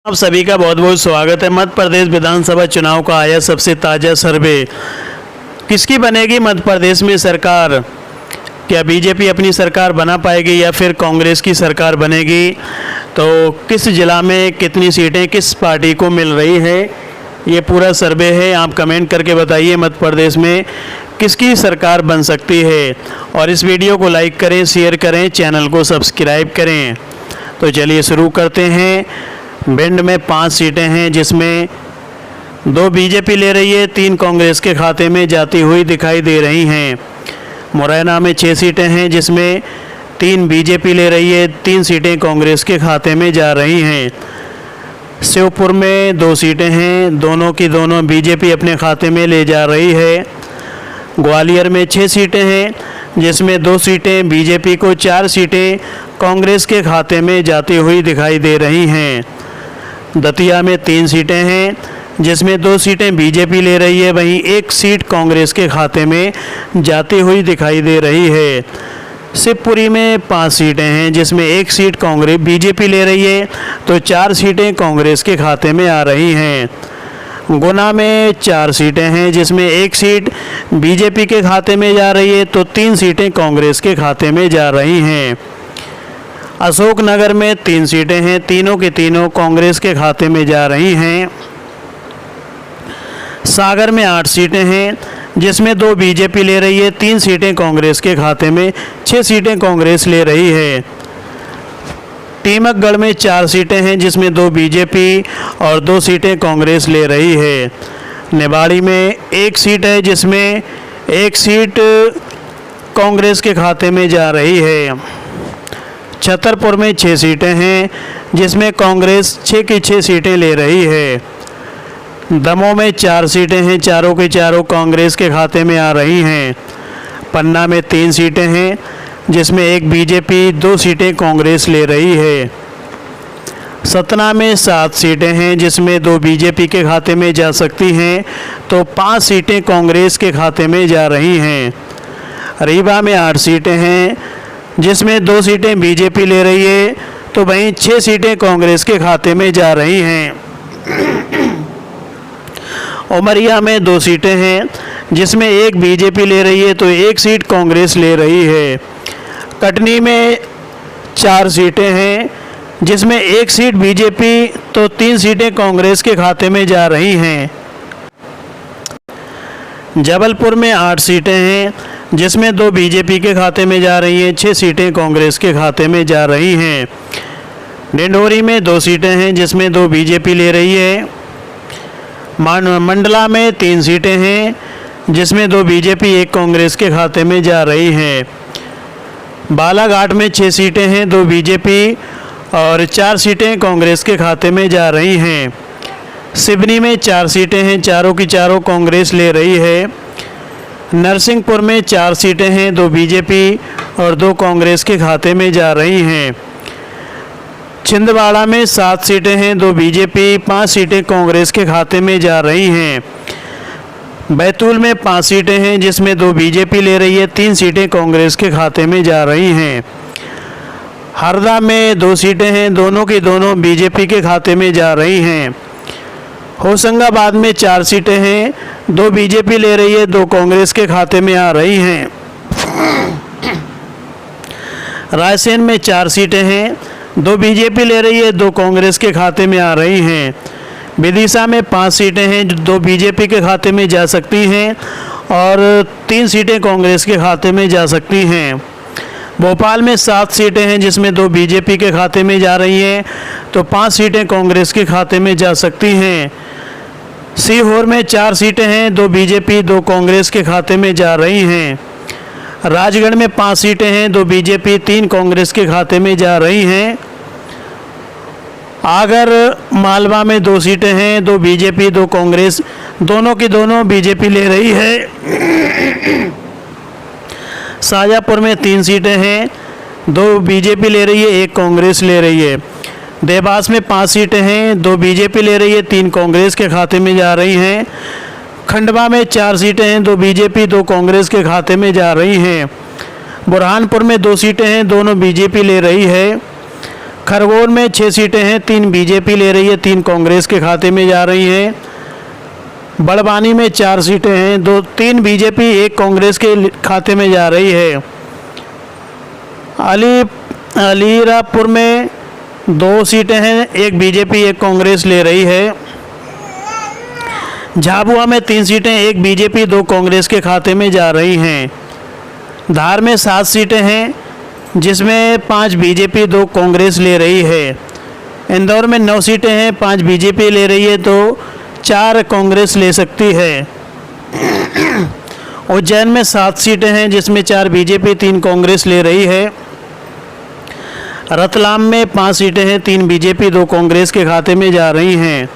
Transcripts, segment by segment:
आप सभी का बहुत बहुत स्वागत है। मध्य प्रदेश विधानसभा चुनाव का आया सबसे ताज़ा सर्वे। किसकी बनेगी मध्य प्रदेश में सरकार? क्या बीजेपी अपनी सरकार बना पाएगी या फिर कांग्रेस की सरकार बनेगी? तो किस ज़िला में कितनी सीटें किस पार्टी को मिल रही है, ये पूरा सर्वे है। आप कमेंट करके बताइए मध्य प्रदेश में किसकी सरकार बन सकती है। और इस वीडियो को लाइक करें, शेयर करें, चैनल को सब्सक्राइब करें। तो चलिए शुरू करते हैं। भिंड में 5 सीटें हैं जिसमें 2 बीजेपी ले रही है, 3 कांग्रेस के खाते में जाती हुई दिखाई दे रही हैं। मुरैना में 6 सीटें हैं जिसमें 3 बीजेपी ले रही है, 3 सीटें कांग्रेस के खाते में जा रही हैं। शिवपुर में 2 सीटें हैं, दोनों की दोनों बीजेपी अपने खाते में ले जा रही है। ग्वालियर में 6 सीटें हैं जिसमें 2 सीटें बीजेपी को, 4 सीटें कांग्रेस के खाते में जाती हुई दिखाई दे रही हैं। दतिया में 3 सीटें हैं जिसमें 2 सीटें बीजेपी ले रही है, वहीं 1 सीट कांग्रेस के खाते में जाती हुई दिखाई दे रही है। शिवपुरी में 5 सीटें हैं जिसमें 1 सीट कांग्रेस बीजेपी ले रही है, तो 4 सीटें कांग्रेस के खाते में आ रही हैं। गुना में 4 सीटें हैं जिसमें 1 सीट बीजेपी के खाते में जा रही है, तो 3 सीटें कांग्रेस के खाते में जा रही हैं। अशोकनगर में 3 सीटें हैं, तीनों की तीनों कांग्रेस के खाते में जा रही हैं। सागर में 8 सीटें हैं जिसमें 2 बीजेपी ले रही है, 3 सीटें कांग्रेस के खाते में, 6 सीटें कांग्रेस ले रही है। टीमकगढ़ में 4 सीटें हैं जिसमें 2 बीजेपी और 2 सीटें कांग्रेस ले रही है। निवाड़ी में 1 सीट है जिसमें 1 सीट कांग्रेस के खाते में जा रही है। छतरपुर में 6 सीटें हैं जिसमें कांग्रेस 6 की 6 सीटें ले रही है। दमोह में 4 सीटें हैं, चारों की चारों कांग्रेस के खाते में आ रही हैं। पन्ना में 3 सीटें हैं जिसमें 1 बीजेपी, 2 सीटें कांग्रेस ले रही है। सतना में 7 सीटें हैं जिसमें 2 बीजेपी के खाते में जा सकती हैं, तो 5 सीटें कांग्रेस के खाते में जा रही हैं। रीवा में 8 सीटें हैं जिसमें 2 सीटें बीजेपी ले रही है, तो वहीं 6 सीटें कांग्रेस के खाते में जा रही हैं। उमरिया में 2 सीटें हैं जिसमें 1 बीजेपी ले रही है, तो 1 सीट कांग्रेस ले रही है। कटनी में 4 सीटें हैं जिसमें 1 सीट बीजेपी, तो 3 सीटें कांग्रेस के खाते में जा रही हैं। जबलपुर में 8 सीटें हैं जिसमें 2 बीजेपी के खाते में जा रही हैं, 6 सीटें कांग्रेस के खाते में जा रही हैं। डिंडोरी में 2 सीटें हैं जिसमें 2 बीजेपी ले रही है। मंडला में 3 सीटें हैं जिसमें 2 बीजेपी, 1 कांग्रेस के खाते में जा रही हैं। बालाघाट में 6 सीटें हैं, 2 बीजेपी और 4 सीटें कांग्रेस के खाते में जा रही हैं। सिवनी में 4 सीटें हैं, चारों की चारों कांग्रेस ले रही है। नरसिंहपुर में 4 सीटें हैं, 2 बीजेपी और 2 कांग्रेस के खाते में जा रही हैं। छिंदवाड़ा में 7 सीटें हैं, 2 बीजेपी, 5 सीटें कांग्रेस के खाते में जा रही हैं। बैतूल में 5 सीटें हैं जिसमें 2 बीजेपी ले रही है, 3 सीटें कांग्रेस के खाते में जा रही हैं। हरदा में 2 सीटें हैं, दोनों की दोनों बीजेपी के खाते में जा रही हैं। होशंगाबाद में 4 सीटें हैं, 2 बीजेपी ले रही है, 2 कांग्रेस के खाते में आ रही हैं। रायसेन में 4 सीटें हैं, 2 बीजेपी ले रही है, 2 कांग्रेस के खाते में आ रही हैं। विदिशा में 5 सीटें हैं, 2 बीजेपी के खाते में जा सकती हैं और 3 सीटें कांग्रेस के खाते में जा सकती हैं। भोपाल में 7 सीटें हैं जिसमें 2 बीजेपी के खाते में जा रही हैं, तो 5 सीटें कांग्रेस के खाते में जा सकती हैं। सीहोर में 4 सीटें हैं, 2 बीजेपी, 2 कांग्रेस के खाते में जा रही हैं। राजगढ़ में 5 सीटें हैं, 2 बीजेपी, 3 कांग्रेस के खाते में जा रही हैं। आगर मालवा में 2 सीटें हैं, 2 बीजेपी, 2 कांग्रेस, दोनों की दोनों बीजेपी ले रही है। शाजापुर में 3 सीटें हैं, 2 बीजेपी ले रही है, 1 कांग्रेस ले रही है। देवास में 5 सीटें हैं, 2 बीजेपी ले रही है, 3 कांग्रेस के खाते में जा रही हैं। खंडवा में 4 सीटें हैं, 2 बीजेपी, 2 कांग्रेस के खाते में जा रही हैं। बुरहानपुर में 2 सीटें हैं, दोनों बीजेपी ले रही है। खरगोन में 6 सीटें हैं, 3 बीजेपी ले रही है, 3 कांग्रेस के खाते में जा रही हैं। बड़वानी में 4 सीटें हैं, 3 बीजेपी 1 कांग्रेस के खाते में जा रही है। अलीराजपुर में 2 सीटें हैं, 1 बीजेपी 1 कांग्रेस ले रही है। झाबुआ में 3 सीटें, 1 बीजेपी 2 कांग्रेस के खाते में जा रही हैं। धार में 7 सीटें हैं, जिसमें 5 बीजेपी 2 कांग्रेस ले रही है। इंदौर में 9 सीटें हैं, 5 बीजेपी ले रही है तो 4 कांग्रेस ले सकती है। उज्जैन में 7 सीटें हैं, जिसमें 4 बीजेपी 3 कांग्रेस ले रही है। रतलाम में 5 सीटें हैं, 3 बीजेपी 2 कांग्रेस के खाते में जा रही हैं।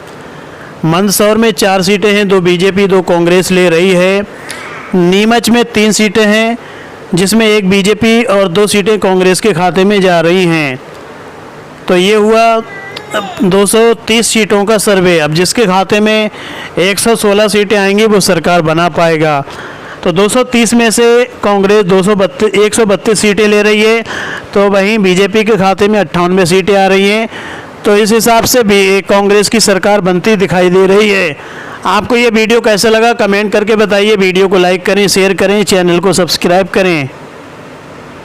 मंदसौर में 4 सीटें हैं, 2 बीजेपी 2 कांग्रेस ले रही है। नीमच में 3 सीटें हैं, जिसमें 1 बीजेपी और 2 सीटें कांग्रेस के खाते में जा रही हैं। तो ये हुआ 230 सीटों का सर्वे। अब जिसके खाते में 116 सीटें आएंगी वो सरकार बना पाएगा। तो 230 में से कांग्रेस 132 सीटें ले रही है, तो वहीं बीजेपी के खाते में 98 सीटें आ रही हैं। तो इस हिसाब से भी कांग्रेस की सरकार बनती दिखाई दे रही है। आपको ये वीडियो कैसा लगा कमेंट करके बताइए। वीडियो को लाइक करें, शेयर करें, चैनल को सब्सक्राइब करें।